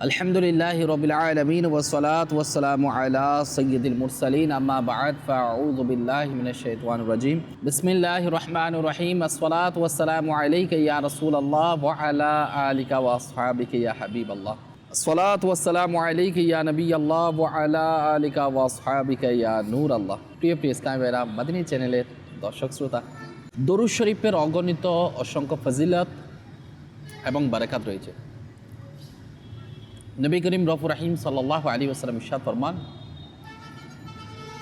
আলহামদুলিল্লাহি রাব্বিল আলামিন ওয়াসসালাতু ওয়াসসালামু আলা সাইয়্যিদিল মুরসালিন আম্মা বা'দ ফাআউযু বিল্লাহি মিনাশ শাইতানির রাজীম বিসমিল্লাহির রহমানির রহিম আসসালাতু ওয়াসসালামু আলাইকা ইয়া রাসূলুল্লাহ ওয়া আলা আলিকা ওয়া আসহাবিকা ইয়া হাবিবাল্লাহ আসসালাতু ওয়াসসালামু আলাইকা ইয়া নবিয়াল্লাহ ওয়া আলা আলিকা ওয়া আসহাবিকা ইয়া নূরাল্লাহ। প্রিয় ইসলামী ভাইরা, মাদানী চ্যানেলের দর্শক শ্রোতা, দরুদ শরীফের অগণিত অসংখ্য ফজিলত এবং বারাকাত রয়েছে। নবী করিম রফুর রাহিম সাল্লাল্লাহু আলাইহি ওয়াসাল্লাম ইরশাদ ফরমান,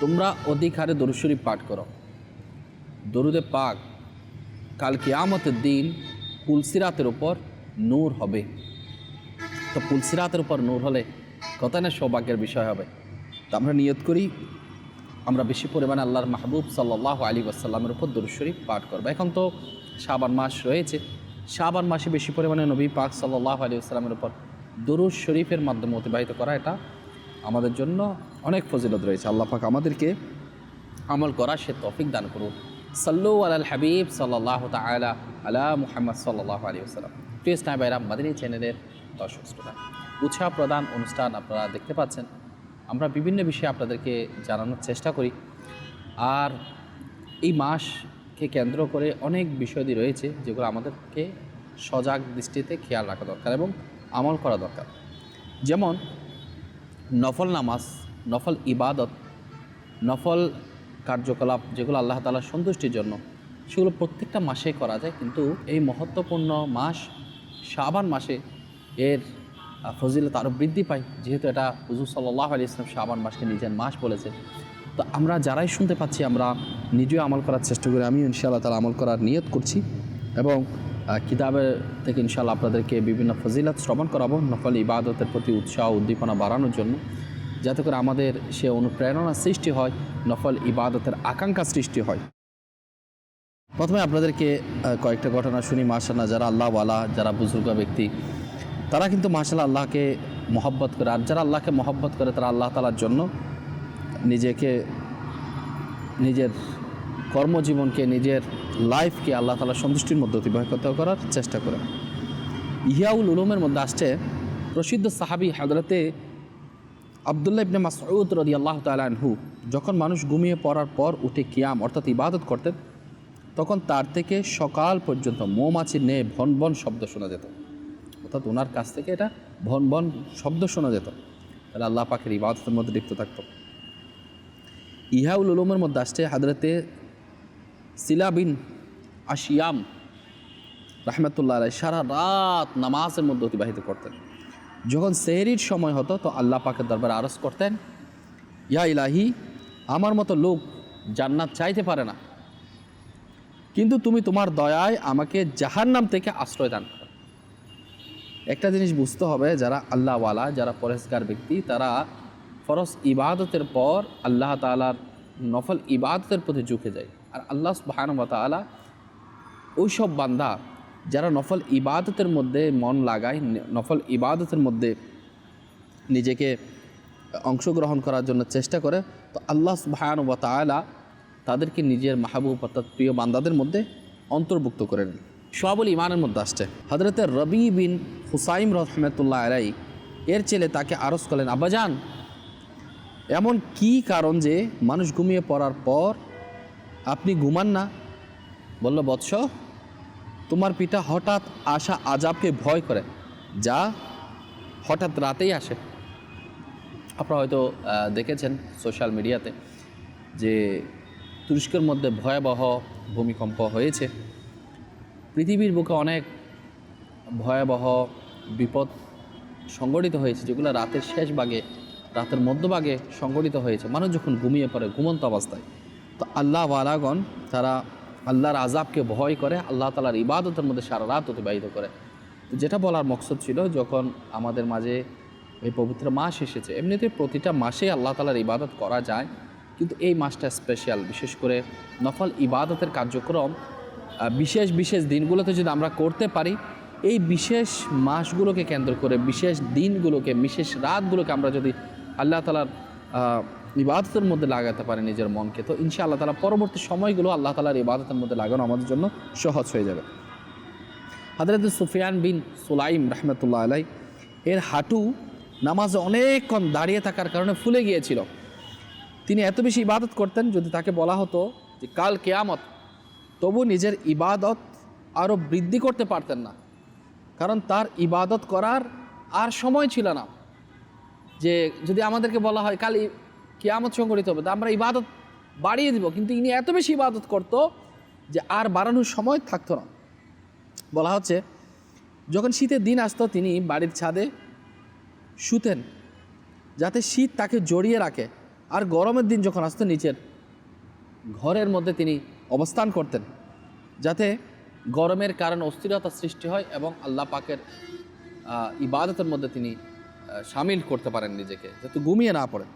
তোমরা অধিক হারে দরুদ শরীফ পাঠ করো। দরুদে পাক কাল কিয়ামতের দিন পুলসিরাতের উপর নূর হবে। তো পুলসিরাতের উপর নূর হলে কত না সৌভাগ্যের বিষয় হবে। তো আমরা নিয়ত করি আমরা বেশি পরিমাণে আল্লাহর মাহবুব সাল্লাল্লাহু আলাইহি ওয়াসাল্লামের উপর দরুদ শরীফ পাঠ করবো। এখন তো শাবান মাস রয়েছে, শাবান মাসে বেশি পরিমাণে নবী পাক সাল্লাল্লাহু আলাইহি ওয়াসাল্লামের উপর দরুদ শরীফের মাধ্যমে অতিবাহিত করা, এটা আমাদের জন্য অনেক ফজিলত রয়েছে। আল্লাহ পাক আমাদেরকে আমল করা সে তৌফিক দান করুন। সাল্লু আলাল হাবিব সাল্লাল্লাহু তাআলা আলা মুহাম্মদ সাল্লাল্লাহু আলাইহি ওয়াসাল্লাম। প্রিয় ইসলামী ভাইরা, মাদানী চ্যানেলের দর্শক শ্রোতা, উৎসাহ প্রদান অনুষ্ঠান আপনারা দেখতে পাচ্ছেন। আমরা বিভিন্ন বিষয়ে আপনাদেরকে জানানোর চেষ্টা করি। আর এই মাসকে কেন্দ্র করে অনেক বিষয়াদি রয়েছে যেগুলো আমাদেরকে সজাগ দৃষ্টিতে খেয়াল রাখা দরকার এবং আমল করা দরকার। যেমন নফল নামাজ, নফল ইবাদত, নফল কার্যকলাপ যেগুলো আল্লাহ তাআলার সন্তুষ্টির জন্য, সেগুলো প্রত্যেকটা মাসেই করা যায়। কিন্তু এই মহত্বপূর্ণ মাস শাবান মাসে এর ফজিলত আরও বৃদ্ধি পায়, যেহেতু এটা হুজুর সাল্লাল্লাহু আলাইহি ওয়াসাল্লাম শাবান মাসকে নিজের মাস বলেছে। তো আমরা যারাই শুনতে পাচ্ছি আমরা নিজেও আমল করার চেষ্টা করি। আমিও ইনশাআল্লাহ তাআলা আমল করার নিয়ত করছি এবং কিতাবের থেকে ইনশাআল্লাহ আপনাদেরকে বিভিন্ন ফজিলত শ্রবণ করাবো নফল ইবাদতের প্রতি উৎসাহ উদ্দীপনা বাড়ানোর জন্য, যাতে করে আমাদের সে অনুপ্রেরণা সৃষ্টি হয়, নফল ইবাদতের আকাঙ্ক্ষা সৃষ্টি হয়। প্রথমে আপনাদেরকে কয়েকটা ঘটনা শুনি। মাশাআল্লাহ, যারা আল্লাহওয়ালা, যারা বুজুর্গ ব্যক্তি, তারা কিন্তু মাশাআল্লাহ আল্লাহকে মহব্বত করে। আর যারা আল্লাহকে মহব্বত করে তারা আল্লাহ তাআলার জন্য নিজেকে, নিজের কর্মজীবনকে, নিজের লাইফকে আল্লাহ তাআলার সন্তুষ্টির মধ্যে অতিবাহিত করার চেষ্টা করে। ইহয়াউল উলুমের মধ্যে আসছে প্রসিদ্ধ সাহাবী হযরতে আব্দুল্লাহ ইবনে মাসউদ রাদিয়াল্লাহু তাআলা আনহু যখন মানুষ ঘুমিয়ে পড়ার পর উঠে কিয়াম অর্থাৎ ইবাদত করতেন, তখন তার থেকে সকাল পর্যন্ত মৌমাছির ন্যায় ভন ভন শব্দ শোনা যেত। অর্থাৎ ওনার কাছ থেকে এটা ভন ভন শব্দ শোনা যেত। তাহলে আল্লাহ পাকের ইবাদতের মধ্যে লিপ্ত থাকত। ইহয়াউল উলুমের মধ্যে আসছে হযরতে সিলা বিন আশিয়াম রাহমাতুল্লাহ আলাইহি সারা রাত নামাজের মধ্যে অতিবাহিত করতেন। যখন সেহরির সময় হতো তো আল্লাহ পাকের দরবারে আরজ করতেন, ইয়া ইলাহি, আমার মতো লোক জান্নাত চাইতে পারে না, কিন্তু তুমি তোমার দয়ায় আমাকে জাহান্নাম থেকে আশ্রয় দান করো। একটা জিনিস বুঝতে হবে, যারা আল্লাহওয়ালা, যারা পরহেজগার ব্যক্তি, তারা ফরজ ইবাদতের পর আল্লাহ তাআলার নফল ইবাদতের প্রতি ঝুঁকে যায়। আর আল্লাহ সুবহানাহু ওয়া তাআলা ওই সব বান্দা যারা নফল ইবাদতের মধ্যে মন লাগায়, নফল ইবাদতের মধ্যে নিজেকে অংশগ্রহণ করার জন্য চেষ্টা করে, তো আল্লাহ সুবহানাহু ওয়া তাআলা তাদেরকে নিজের মাহবুব অর্থাৎ প্রিয় বান্দাদের মধ্যে অন্তর্ভুক্ত করে নেন। শুআবুল ঈমানের মধ্যে আসছে হযরতে রবি বিন হুসাইম রাহমাতুল্লাহ আলাইহি এর ছেলে তাকে আরজ করলেন, আব্বাজান, এমন কি কারণ যে মানুষ ঘুমিয়ে পড়ার পর আপনি ঘুমান না? বলল, বৎস, তোমার পিতা হঠাৎ আসা আযাবকে ভয় করে, যা হঠাৎ রাতেই আসে। আপনারা হয়তো দেখেছেন সোশ্যাল মিডিয়াতে যে তুরস্কের মধ্যে ভয়াবহ ভূমিকম্প হয়েছে। পৃথিবীর বুকে অনেক ভয়াবহ বিপদ সংঘটিত হয়েছে, যেগুলো রাতের শেষ ভাগে, রাতের মধ্যভাগে সংঘটিত হয়েছে। মানুষ যখন ঘুমিয়ে পড়ে ঘুমন্ত অবস্থায়, তো আল্লাহওয়ালাগণ তারা আল্লাহর আযাবকে ভয় করে, আল্লাহ তাআলার ইবাদতের মধ্যে সারা রাত অতিবাহিত করে। তো যেটা বলার মকসদ ছিল, যখন আমাদের মাঝে এই পবিত্র মাস এসেছে, এমনিতে প্রতিটা মাসে আল্লাহ তাআলার ইবাদত করা যায়, কিন্তু এই মাসটা স্পেশাল। বিশেষ করে নফল ইবাদতের কার্যক্রম বিশেষ বিশেষ দিনগুলোতে যদি আমরা করতে পারি, এই বিশেষ মাসগুলোকে কেন্দ্র করে, বিশেষ দিনগুলোকে, বিশেষ রাতগুলোকে আমরা যদি আল্লাহ তাআলার ইবাদতের মধ্যে লাগাতে পারে নিজের মনকে, তো ইনশাআল্লাহ তাআলা পরবর্তী সময়গুলো আল্লাহ তাআলার ইবাদতের মধ্যে লাগানো আমাদের জন্য সহজ হয়ে যাবে। হযরত সুফিয়ান বিন সুলাইম রাহমাতুল্লাহ আলাইহি এর হাঁটু নামাজে অনেকক্ষণ দাঁড়িয়ে থাকার কারণে ফুলে গিয়েছিল। তিনি এত বেশি ইবাদত করতেন, যদি তাকে বলা হতো যে কাল কিয়ামত, তবু নিজের ইবাদত আরও বৃদ্ধি করতে পারতেন না, কারণ তার ইবাদত করার আর সময় ছিল না। যে যদি আমাদেরকে বলা হয় কাল কিয়ামত সংঘটিত হবে, তা আমরা ইবাদত বাড়িয়ে দিব, কিন্তু ইনি এত বেশি ইবাদত করতো যে আর বাড়ানোর সময় থাকতো না। বলা হচ্ছে যখন শীতের দিন আসতো তিনি বাড়ির ছাদে শুতেন যাতে শীত তাকে জড়িয়ে রাখে, আর গরমের দিন যখন আসতো নিচের ঘরের মধ্যে তিনি অবস্থান করতেন যাতে গরমের কারণে অস্থিরতা সৃষ্টি হয় এবং আল্লাহ পাকের ইবাদতের মধ্যে তিনি সামিল করতে পারেন নিজেকে, যাতে ঘুমিয়ে না পড়েন।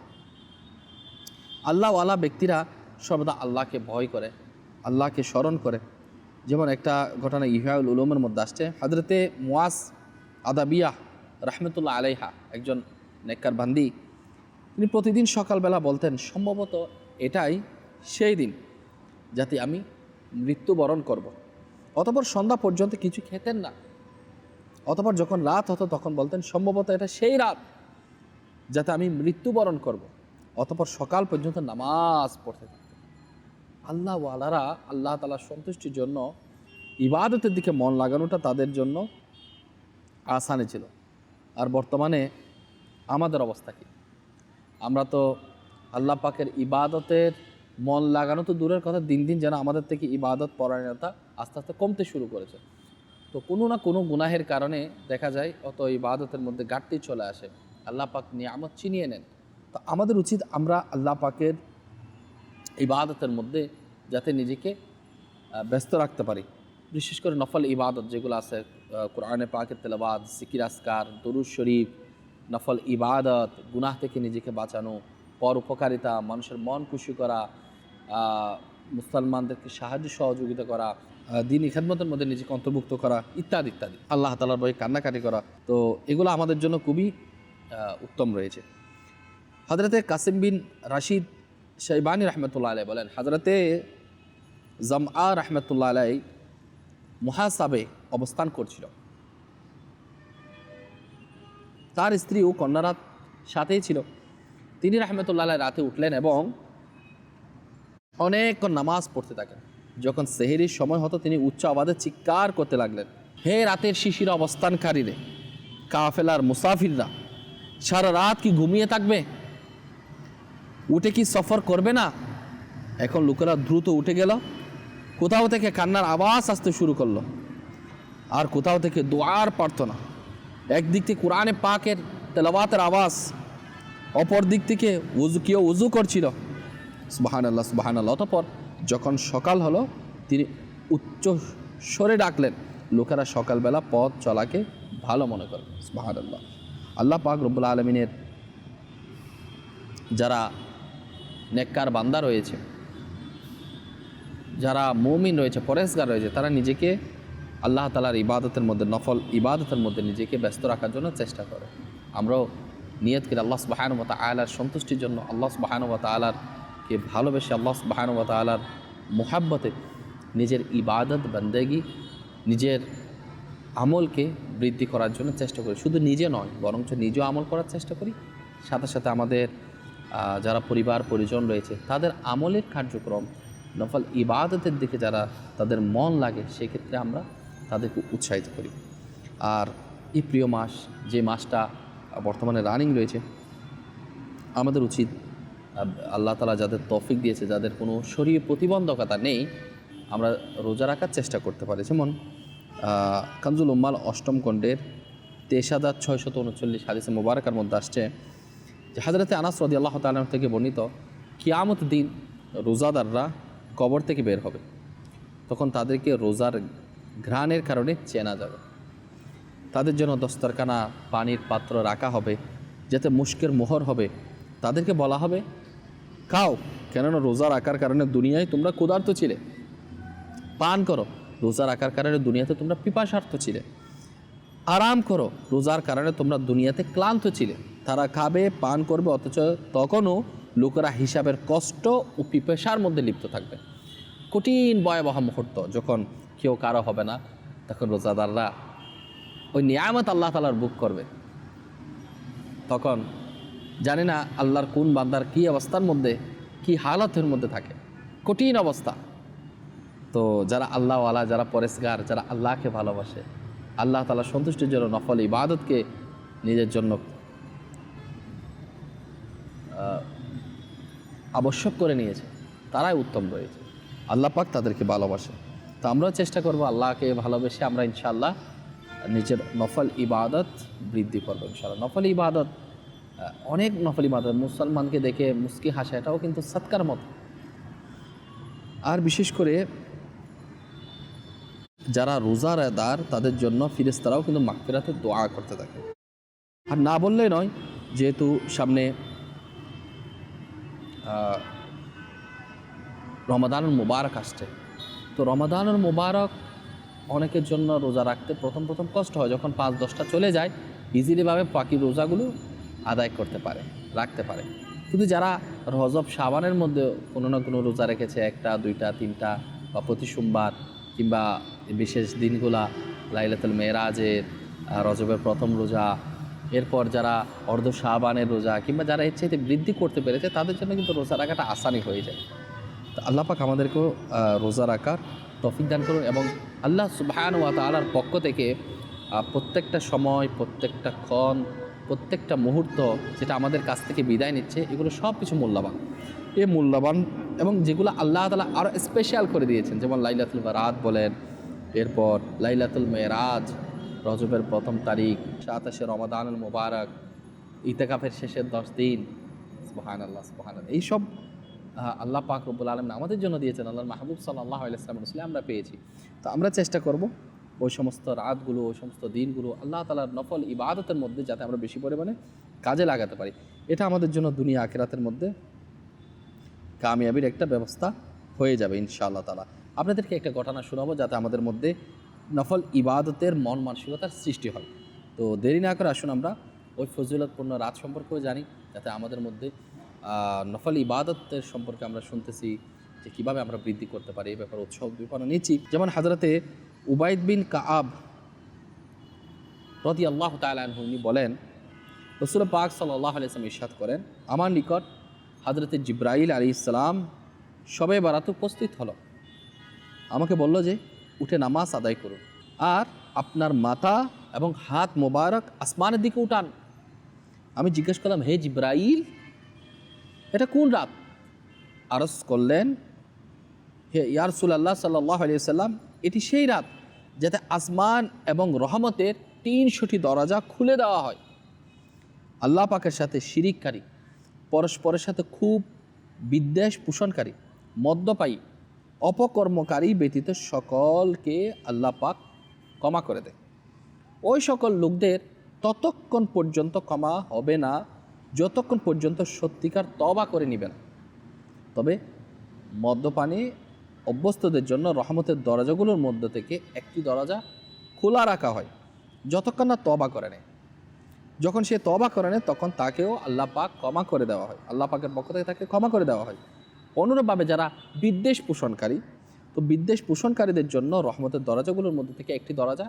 আল্লাহওয়ালা ব্যক্তিরা সর্বদা আল্লাহকে ভয় করে, আল্লাহকে স্মরণ করে। যেমন একটা ঘটনা ইহয়াউল উলুমের মধ্যে আসছে, হযরতে মুয়াজ আদাবিয়া রাহমাতুল্লাহ আলাইহা, একজন নেককার বান্দি, তিনি প্রতিদিন সকালবেলা বলতেন সম্ভবত এটাই সেই দিন যাতে আমি মৃত্যুবরণ করব। অতঃপর সন্ধ্যা পর্যন্ত কিছু খেতেন না। অতঃপর যখন রাত হতো তখন বলতেন সম্ভবত এটা সেই রাত যাতে আমি মৃত্যুবরণ করব। অতঃপর সকাল পর্যন্ত নামাজ পড়তে থাকতেন। আল্লাহওয়ালারা আল্লাহ তাআলার সন্তুষ্টির জন্য ইবাদতের দিকে মন লাগানোটা তাদের জন্য আসানে ছিল। আর বর্তমানে আমাদের অবস্থা কী? আমরা তো আল্লাহ পাকের ইবাদতের মন লাগানো তো দূরের কথা, দিন দিন যেন আমাদের থেকে ইবাদত পরায়ণতা আস্তে আস্তে কমতে শুরু করেছে। তো কোনো না কোনো গুনাহের কারণে দেখা যায় অত ইবাদতের মধ্যে ঘাটতি চলে আসে, আল্লাহ পাক নিয়ামত ছিনিয়ে নেন। তো আমাদের উচিত আমরা আল্লাহ পাকের ইবাদতের মধ্যে যাতে নিজেকে ব্যস্ত রাখতে পারি। বিশেষ করে নফল ইবাদত যেগুলো আছে, কোরআনে পাকের তেলাওয়াত, জিকির আজকার, দুরূদ শরীফ, নফল ইবাদত, গুনাহ থেকে নিজেকে বাঁচানো, পর উপকারিতা, মানুষের মন খুশি করা, মুসলমানদেরকে সাহায্য সহযোগিতা করা, দ্বীনি খেদমতের মধ্যে নিজেকে অন্তর্ভুক্ত করা, ইত্যাদি ইত্যাদি, আল্লাহ তাআলার ভয়ে কান্নাকাটি করা। তো এগুলো আমাদের জন্য খুবই উত্তম রয়েছে। হযরতে কাসিম বিন রাশিদ শাইবানী রহমতুল্লাহ আলাইহি বলেন, হযরতে জামআ রহমতুল্লাহ আলাইহি মুহাসাবে অবস্থান করছিল। তার স্ত্রী ও কন্যারা সাথেই ছিল। তিনি রহমতুল্লাহ আলাইহি রাতে উঠলেন এবং অনেকক্ষণ নামাজ পড়তে থাকেন। যখন সেহরির সময় হতো তিনি উচ্চ আওয়াজে চিৎকার করতে লাগলেন, হে রাতের শিশির অবস্থানকারীরে, কাফেলার মুসাফিররা, সারা রাত কি ঘুমিয়ে থাকবে? উঠে কি সফর করবে না? এখন লোকেরা দ্রুত উঠে গেল। কোথাও থেকে কান্নার আওয়াজ আসতে শুরু করলো, আর কোথাও থেকে দোয়ার প্রার্থনা। একদিক থেকে কোরআনে পাকের তেলাওয়াতের আওয়াজ, অপর দিক থেকে কেউ উজু করছিল। সুবহানাল্লাহ সুবহানাল্লাহ। অতঃপর যখন সকাল হলো তিনি উচ্চ স্বরে ডাকলেন। লোকেরা সকালবেলা পথ চলাকে ভালো মনে করে। সুবহানাল্লাহ। আল্লাহ পাক রব্বুল আলামিনের যারা নেককার বান্দা রয়েছে, যারা মুমিন রয়েছে, পরেজগার রয়েছে, তারা নিজেকে আল্লাহ তাআলার ইবাদতের মধ্যে, নফল ইবাদতের মধ্যে নিজেকে ব্যস্ত রাখার জন্য চেষ্টা করে। আমরাও নিয়ত করি আল্লাহ সুবহানাহু ওয়া তাআলার সন্তুষ্টির জন্য, আল্লাহ সুবহানাহু ওয়া তাআলাকে ভালোবেসে, আল্লাহ সুবহানাহু ওয়া তাআলার মুহাব্বতে নিজের ইবাদত বান্দেগি, নিজের আমলকে বৃদ্ধি করার জন্য চেষ্টা করি। শুধু নিজে নয়, বরঞ্চ নিজেও আমল করার চেষ্টা করি, সাথে সাথে আমাদের যারা পরিবার পরিজন রয়েছে তাদের আমলের কার্যক্রম, নফল ইবাদতের দিকে যারা তাদের মন লাগে, সেক্ষেত্রে আমরা তাদেরকে উৎসাহিত করি। আর এই প্রিয় মাস, যে মাসটা বর্তমানে রানিং রয়েছে, আমাদের উচিত আল্লাহ তাআলা যাদের তৌফিক দিয়েছে, যাদের কোনো শরীরে প্রতিবন্ধকতা নেই, আমরা রোজা রাখার চেষ্টা করতে পারি। যেমন কানজুল উম্মাল অষ্টম খণ্ডের ২৩,৬৩৯ হাদিসে মুবারাকার মধ্যে আসছে যে হযরতে আনাস রাদিয়াল্লাহু তাআলা থেকে বর্ণিত, কিয়ামত দিন রোজাদাররা কবর থেকে বের হবে, তখন তাদেরকে রোজার ঘ্রাণের কারণে চেনা যাবে। তাদের জন্য দস্তরখানা, পানির পাত্র রাখা হবে, যাতে মুশকের মোহর হবে। তাদেরকে বলা হবে, খাও, কেননা রোজা রাখার কারণে দুনিয়ায় তোমরা ক্ষুধার্ত ছিলে। পান করো, রোজা রাখার কারণে দুনিয়াতে তোমরা পিপাসার্থ ছিলে। আরাম করো, রোজার কারণে তোমরা দুনিয়াতে ক্লান্ত ছিলে। তারা খাবে, পান করবে, অথচ তখনও লোকেরা হিসাবের কষ্ট ও পিপাসার মধ্যে লিপ্ত থাকবে। কঠিন ভয়াবহ মুহূর্ত যখন কেউ কারো হবে না, তখন রোজাদাররা ওই নিয়ামত আল্লাহ তাআলার বুক করবে। তখন জানি না আল্লাহর কোন বান্দার কী অবস্থার মধ্যে, কি হালতের মধ্যে থাকে, কঠিন অবস্থা। তো যারা আল্লাহওয়ালা, যারা পরেশগার, যারা আল্লাহকে ভালোবাসে, আল্লাহ তাআলা সন্তুষ্টির জন্য নফল ইবাদতকে নিজের জন্য আবশ্যক করে নিয়েছে, তারাই উত্তম রয়েছে। আল্লাহ পাক তাদেরকে ভালোবাসে। তো আমরাও চেষ্টা করব আল্লাহকে ভালোবেসে আমরা ইনশাআল্লাহ নিজের নফল ইবাদত বৃদ্ধি করবো ইনশাআল্লাহ। নফল ইবাদত, অনেক নফল ইবাদত, মুসলমানকে দেখে মুস্কি হাসা, এটাও কিন্তু সৎকার মতো। আর বিশেষ করে যারা রোজাদার তাদের জন্য ফেরেশতারাও কিন্তু মাগফিরাতের দোয়া করতে থাকে। আর না বললেই নয়, যেহেতু সামনে রমাদানুল মুবারক আসছে, তো রমাদানুল মুবারক অনেকের জন্য রোজা রাখতে প্রথম কষ্ট হয়। যখন 5-10টা চলে যায়, ইজিলিভাবে বাকি রোজাগুলো আদায় করতে পারে, রাখতে পারে। কিন্তু যারা রজব শাবানের মধ্যে কোনো না কোনো রোজা রেখেছে, 1টা 2টা 3টা বা প্রতি সোমবার কিংবা বিশেষ দিনগুলা, লাইলাতুল মেরাজের, রজবের প্রথম রোজা, এরপর যারা অর্ধ শাবানের রোজা, কিংবা যারা এর চাইতে বৃদ্ধি করতে পেরেছে, তাদের জন্য কিন্তু রোজা রাখাটা আসানি হয়ে যায়। তো আল্লাহ পাক আমাদেরকেও রোজা রাখার তৌফিক দান করুন। এবং আল্লাহ সুবহানাহু ওয়া তাআলার পক্ষ থেকে প্রত্যেকটা সময়, প্রত্যেকটা ক্ষণ, প্রত্যেকটা মুহূর্ত যেটা আমাদের কাছ থেকে বিদায় নিচ্ছে, এগুলো সব কিছু মূল্যবান। এই মূল্যবান এবং যেগুলো আল্লাহ তাআলা আরও স্পেশাল করে দিয়েছেন, যেমন লাইলাতুল বারাত বলেন, এরপর লাইলাতুল মেরাজ, রজবের প্রথম তারিখ, 27শে রমাদানুল মুবারক, ইতিকাফের শেষের 10 দিন, সুবহানাল্লাহ সুবহানাল্লাহ, এইসব আল্লাহ পাক রব্বুল আলামিন আমাদের জন্য দিয়েছেন। আল্লাহর মাহবুব সাল্লাল্লাহু আলাইহি ওয়াসাল্লাম রসুল আমরা পেয়েছি। তো আমরা চেষ্টা করব ওই সমস্ত রাতগুলো, ওই সমস্ত দিনগুলো আল্লাহ তাআলার নফল ইবাদতের মধ্যে যাতে আমরা বেশি পরিমাণে কাজে লাগাতে পারি। এটা আমাদের জন্য দুনিয়া আখিরাতের মধ্যে কামিয়াবির একটা ব্যবস্থা হয়ে যাবে ইনশাআল্লাহ তাআলা। আপনাদেরকে একটা ঘটনা শোনাবো যাতে আমাদের মধ্যে নফল ইবাদতের মন মানসিকতার সৃষ্টি হয়। তো দেরি না করে আসুন আমরা ওই ফজিলতপূর্ণ রাত সম্পর্কেও জানি, যাতে আমাদের মধ্যে নফল ইবাদতের সম্পর্কে আমরা শুনতেছি যে কীভাবে আমরা বৃদ্ধি করতে পারি, এই ব্যাপারে উৎসাহ উদ্দীপনা নিচ্ছি। যেমন হযরতে উবাইদ বিন কাআব রাদিয়াল্লাহু তাআলা আনহু বলেন, রাসূল পাক সাল্লাল্লাহু আলাইহি ওয়াসাল্লাম ইরশাদ করেন, আমার নিকট হযরতে জিবরাইল আলাইহিস সালাম শবে বারাতে উপস্থিত হলো। আমাকে বলল যে উঠে নামাজ আদায় করুন, আর আপনার মাথা এবং হাত মোবারক আসমানের দিকে উঠান। আমি জিজ্ঞেস করলাম, হে জিবরাইল, এটা কোন রাত? আরজ করলেন, হে ইয়া রাসূলুল্লাহ সাল্লাল্লাহু আলাইহি ওয়াসাল্লাম, এটি সেই রাত যাতে আসমান এবং রহমতের 300টি দরজা খুলে দেওয়া হয়। আল্লাহ পাকের সাথে শিরিককারী, পরস্পরের সাথে খুব বিদ্বেষ পোষণকারী, মদ্যপায়ী, অপকর্মকারী ব্যতীত সকলকে আল্লাহ পাক ক্ষমা করে দেয়। ওই সকল লোকদের ততক্ষণ পর্যন্ত ক্ষমা হবে না যতক্ষণ পর্যন্ত সত্যিকার তওবা করে নেবে না। তবে মদ্যপানে অভ্যস্তদের জন্য রহমতের দরজাগুলোর মধ্য থেকে একটি দরজা খোলা রাখা হয় যতক্ষণ না তওবা করে নেয়। যখন সে তওবা করে নেয় তখন তাকেও আল্লাহ পাক ক্ষমা করে দেওয়া হয়, আল্লাহ পাকের পক্ষ থেকে তাকে ক্ষমা করে দেওয়া হয়। অনুরূপভাবে যারা বিদ্বেষ পোষণকারী, তো বিদ্বেষ পোষণকারীদের জন্য রহমতের দরজাগুলোর মধ্যে থেকে একটি দরজা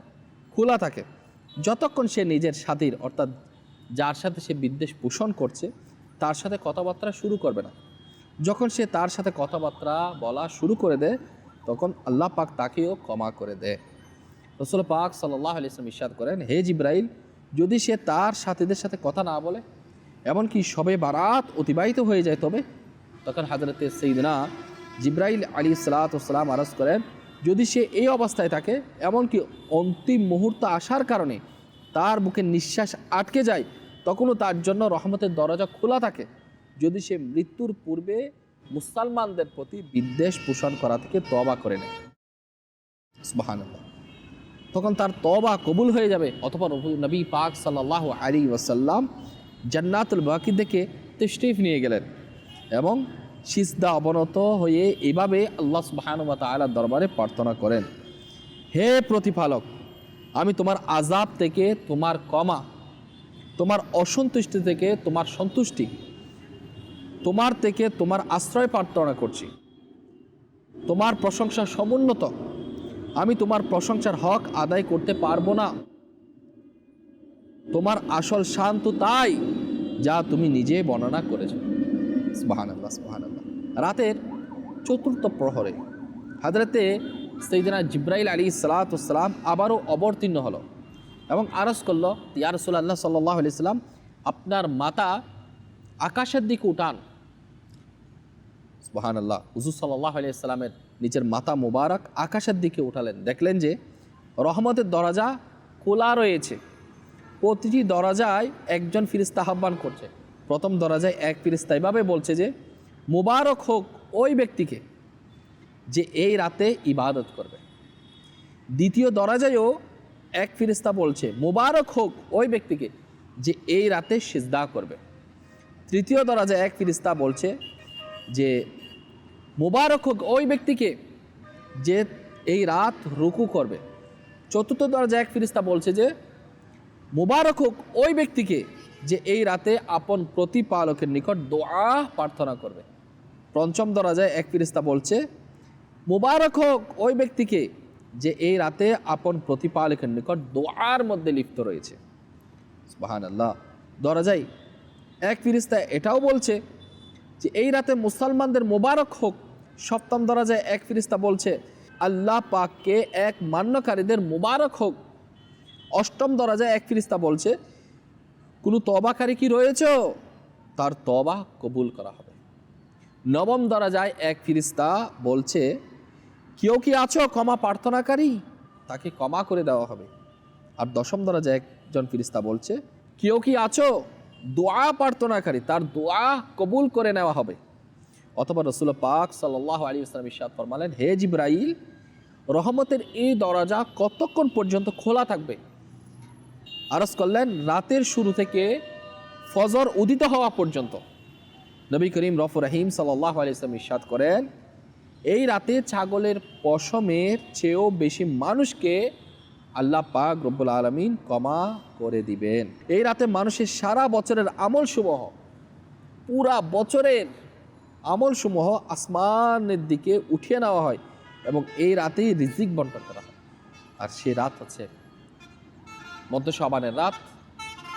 খোলা থাকে যতক্ষণ সে নিজের সাথীর, অর্থাৎ যার সাথে সে বিদ্বেষ পোষণ করছে, তার সাথে কথাবার্তা শুরু করবে না। যখন সে তার সাথে কথাবার্তা বলা শুরু করে দেয় তখন আল্লাহ পাক তাকেও ক্ষমা করে দেয়। রাসূল পাক সাল্লাল্লাহু আলাইহি ওয়াসাল্লাম ইরশাদ করেন, হে জিবরাইল, যদি সে তার সাথীদের সাথে কথা না বলে, এমনকি শবে বারাত অতিবাহিত হয়ে যায়, তখন হযরতে সাইয়্যিদনা জিবরাইল আলাইহিস সালাতু ওয়াস সালাম আরজ করেন, যদি সে এই অবস্থায় থাকে, এমনকি অন্তিম মুহূর্ত আসার কারণে তার বুকের নিঃশ্বাস আটকে যায়, তখনও তার জন্য রহমতের দরজা খোলা থাকে যদি সে মৃত্যুর পূর্বে মুসলমানদের প্রতি বিদ্বেষ পোষণ করা থেকে তওবা করে নেয়। সুবহানাল্লাহ। তখন তার তওবা কবুল হয়ে যাবে। অতঃপর নবী পাক সাল্লাল্লাহু আলাইহি ওয়াসাল্লাম জান্নাতুল বাকি থেকে তাশরিফ নিয়ে গেলেন এবং সিজদা অবনত হয়ে এভাবে আল্লাহ সুবহানাহু ওয়া তাআলার দরবারে প্রার্থনা করেন, হে প্রতিপালক, আমি তোমার আযাব থেকে তোমার ক্ষমা, তোমার অসন্তুষ্টি থেকে তোমার সন্তুষ্টি, তোমার থেকে তোমার আশ্রয় প্রার্থনা করছি। তোমার প্রশংসা সমুন্নত, আমি তোমার প্রশংসার হক আদায় করতে পারবো না। তোমার আসল শান তো তাই যা তুমি নিজে বর্ণনা করেছো। সুবহানাল্লাহ, সুবহানাল্লাহ। রাতের চতুর্থ প্রহরে হযরতে সাইয়েদনা জিবরাইল আলাইহিসসালাতু ওয়াসসালাম আবারও অবতীর্ণ হলো এবং আরজ করলো, ইয়া রাসূলুল্লাহ সাল্লাল্লাহু আলাইহি সাল্লাম, আপনার মাথা আকাশের দিকে উঠান। সুবহানাল্লাহ। হুজুর সাল্লাল্লাহু আলাইহি সাল্লামের নিচের মাথা মোবারক আকাশের দিকে উঠালেন, দেখলেন যে রহমতের দরজা খোলা রয়েছে। প্রতিটি দরজায় একজন ফেরেশতা আহ্বান করছে। প্রথম দরজায় এক ফেরেশতা এভাবে বলছে যে, মুবারক হোক ওই ব্যক্তিকে যে এই রাতে ইবাদত করবে। দ্বিতীয় দরজায়ও এক ফেরেশতা বলছে, মুবারক হোক ওই ব্যক্তিকে যে এই রাতে সিজদা করবে। তৃতীয় দরজায় এক ফেরেশতা বলছে যে, মুবারক হোক ওই ব্যক্তিকে যে এই রাত রুকু করবে। চতুর্থ দরজায় এক ফেরেশতা বলছে যে, মুবারক হোক ওই ব্যক্তিকে যে এই রাতে আপন প্রতিপালকের নিকট দোয়া প্রার্থনা করবে। পঞ্চম দরজায় এক ফেরেশতা বলছে, মুবারক হোক ওই ব্যক্তিকে যে এই রাতে আপন প্রতিপালকের নিকট দোয়ার মধ্যে লিপ্ত রয়েছে। সুবহানাল্লাহ। দরজায় এক ফেরেশতা এটাও বলছে যে এই রাতে মুসলমানদের মুবারক হোক। সপ্তম দরজায় এক ফেরেশতা বলছে, আল্লাহ পাককে এক মান্যকারীদের মুবারক হোক। অষ্টম দরজায় এক ফেরেশতা বলছে, কোনো তওবাকারী কি রয়েছে, তার তওবা কবুল করা হবে। নবম দরজায় এক ফেরেশতা বলছে, কেউ কি আছো ক্ষমা প্রার্থনাকারী, তাকে ক্ষমা করে দেওয়া হবে। আর দশম দরজায় একজন ফেরেশতা বলছে, কেউ কি আছো দোয়া প্রার্থনাকারী, তার দোয়া কবুল করে নেওয়া হবে। অথবা রাসূল পাক সাল্লাল্লাহু আলাইহি ওয়াসাল্লাম ইরশাদ ফরমালেন, হে জিবরাইল, রহমতের এই দরজা কতক্ষণ পর্যন্ত খোলা থাকবে? আরজ করলেন, রাতের শুরু থেকে ফজর উদিত হওয়া পর্যন্ত। নবী করিম রফুর রহিম সাল্লাল্লাহু আলাইহি ওয়াসাল্লাম ইরশাদ করেন, এই রাতে ছাগলের পশমের চেয়েও বেশি মানুষকে আল্লাহ পাক রব্বুল আলামিন ক্ষমা করে দিবেন। এই রাতে মানুষের সারা বছরের আমলসমূহ, পুরা বছরের আমলসমূহ আসমানের দিকে উঠিয়ে নেওয়া হয় এবং এই রাতেই রিজিক বন্টন করা হয়। আর সেই রাত হচ্ছে মধ্য শাবানের রাত,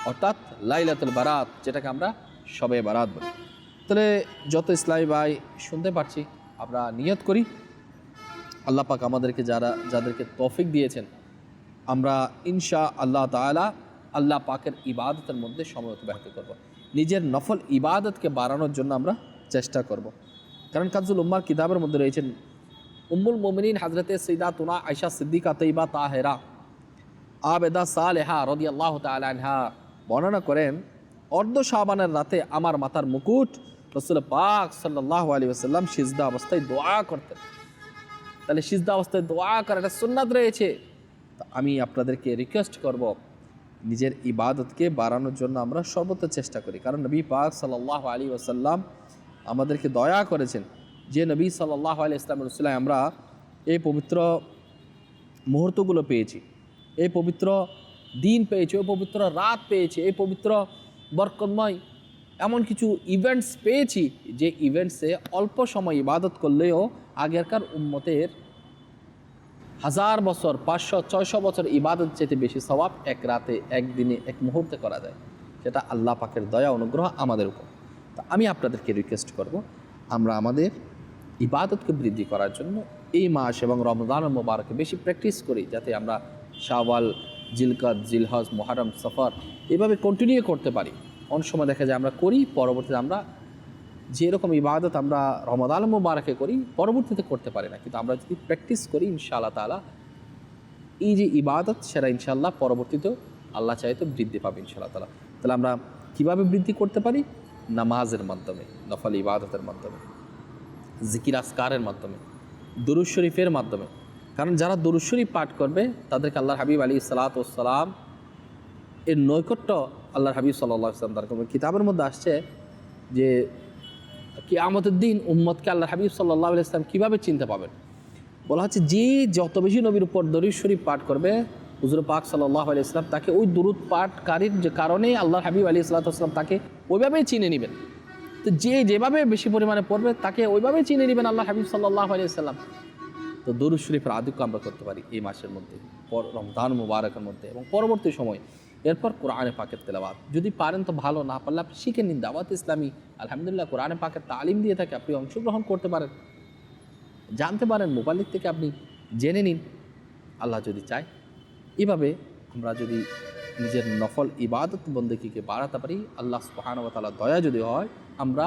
অর্থাৎ লাইলাতুল বারাত, যেটাকে আমরা শবে বারাত বলি। তাহলে যত ইসলামী ভাই শুনতে পারছি, আমরা নিয়ত করি আল্লাহ পাক আমাদেরকে যাদেরকে তৌফিক দিয়েছেন, আমরা ইনশা আল্লাহ তাআলা আল্লাহ পাকের ইবাদতের মধ্যে সময় অতিবাহিত করব। নিজের নফল ইবাদতকে বাড়ানোর জন্য আমরা চেষ্টা করব। কারণ কানজুল উম্মার কিতাবের মধ্যে রয়েছেন উম্মুল মুমিনিন হযরতে সাইয়্যিদাতুনা আয়েশা সিদ্দিকা তাইয়্যিবা তাহেরা আবেদা সালেহা রাদিয়াল্লাহু তাআলা আনহা বর্ণনা করেন, অর্ধ শাবানের রাতে আমার মাথার মুকুট রাসূল পাক সাল্লাল্লাহু আলাইহি ওয়াসাল্লাম সিজদা অবস্থায় দোয়া করতেন। তাহলে সিজদা অবস্থায় দোয়া করার একটা সুন্নাত রয়েছে। আমি আপনাদেরকে রিকোয়েস্ট করব, নিজের ইবাদতকে বাড়ানোর জন্য আমরা সর্বত্র চেষ্টা করি। কারণ নবী পাক সাল্লাল্লাহু আলাইহি ওয়াসাল্লাম আমাদেরকে দয়া করেছেন। যে নবী সাল্লাল্লাহু আলাইহি ওয়াসাল্লামের উসিলায় আমরা এই পবিত্র মুহূর্তগুলো পেয়েছি, এই পবিত্র দিন পেয়েছি, এই পবিত্র রাত পেয়েছি, এই পবিত্র বরকতময় এমন কিছু ইভেন্টস পেয়েছি, যে ইভেন্টসে অল্প সময় ইবাদত করলেও আগেরকার উম্মতের 1000 বছর 500-600 বছর ইবাদত যেতে বেশি সওয়াব এক রাতে, একদিনে, এক মুহূর্তে করা যায়। সেটা আল্লাহ পাকের দয়া অনুগ্রহ আমাদের উপর। তো আমি আপনাদেরকে রিকোয়েস্ট করব, আমরা আমাদের ইবাদতকে বৃদ্ধি করার জন্য এই মাস এবং রমজান মুবারকে বেশি প্র্যাকটিস করি, যাতে আমরা শাওয়াল, জিলকাদ, জিলহজ, মুহররম, সফর এভাবে কন্টিনিউ করতে পারি। অনেক সময় দেখা যায় আমরা করি, পরবর্তীতে আমরা যেরকম ইবাদত আমরা রমাদান মুবারকে করি পরবর্তীতে করতে পারি না, কিন্তু আমরা যদি প্র্যাকটিস করি ইনশাআল্লাহ তাআলা এই যে ইবাদত, সেটা ইনশাআল্লাহ পরবর্তীতেও আল্লাহ চাইতে বৃদ্ধি পাবে ইনশাআল্লাহ তাআলা। তাহলে আমরা কীভাবে বৃদ্ধি করতে পারি? নামাজের মাধ্যমে, নফল ইবাদতের মাধ্যমে, জিকির আসকারের মাধ্যমে, দুরূদ শরীফের মাধ্যমে। কারণ যারা দুরূদ শরীফ পাঠ করবে তাদেরকে আল্লাহর হাবিব আলাইহিস সালাতু ওয়াস সালাম এর নৈকট্য আল্লাহর হাবিব সাল্লাল্লাহু আলাইহি ওয়াসাল্লাম তার কিতাবের মধ্যে আসছে যে কিয়ামতের দিন উম্মতকে আল্লাহর হাবিব সাল্লাল্লাহু আলাইহি ওয়াসাল্লাম কীভাবে চিনতে পাবেন। বলা হচ্ছে, যে যত বেশি নবীর উপর দরুদ শরীফ পাঠ করবে হুজুর পাক সাল্লাল্লাহু আলাইহি ওয়াসাল্লাম তাকে ওই দুরূদ পাঠকারীর যে কারণেই আল্লাহর হাবিব আলাইহিস সালাতু ওয়াস সালাম তাকে ওইভাবেই চিনে নেবেন। তো যে যেভাবে বেশি পরিমাণে পড়বে তাকে ওইভাবেই চিনে নেবেন আল্লাহর হাবিব সাল্লাল্লাহু আলাইহি ওয়াসাল্লাম। তো দরুদ শরীফের আধিক্য আমরা করতে পারি এই মাসের মধ্যে, রমজান মুবারকের মধ্যে এবং পরবর্তী সময় এরপর কোরআনে পাকের তেলাওয়াত, যদি পারেন তো ভালো, না পারলে আপনি শিখে নিন। দাওয়াত ইসলামী আলহামদুলিল্লাহ কোরআনে পাকের তালিম দিয়ে থাকে, আপনি অংশগ্রহণ করতে পারেন, জানতে পারেন, মোবাইল থেকে আপনি জেনে নিন, আল্লাহ যদি চায়। এভাবে আমরা যদি নিজের নফল ইবাদত বন্দেগীকে বাড়াতে পারি, আল্লাহ সুবহানাহু ওয়া তাআলা দয়া যদি হয়, আমরা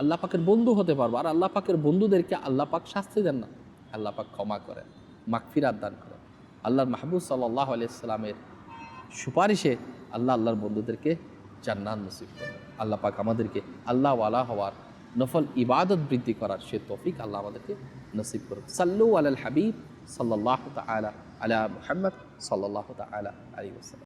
আল্লাহ পাকের বন্ধু হতে পারবো। আর আল্লাহ পাকের বন্ধুদেরকে আল্লাহ পাক শাস্তি দেন না, আল্লাহ পাক ক্ষমা করেন, মাগফিরাত দান করেন। আল্লাহর মাহবুব সাল্লাল্লাহু আলাইহি সাল্লামের সুপারিশে আল্লাহর বন্ধুদেরকে জান্নাত নসিব করেন। আল্লাহ পাক আমাদেরকে আল্লাহ ওয়ালা হওয়ার, নফল ইবাদত বৃদ্ধি করার সে তৌফিক আল্লাহ আমাদেরকে নসিব করুন। সাল্লু আলাল হাবিব সাল্লাল্লাহু তাআলা আলা মুহাম্মদ সাল্লাল্লাহু তাআলা আলাইহি ওয়াসাল্লাম।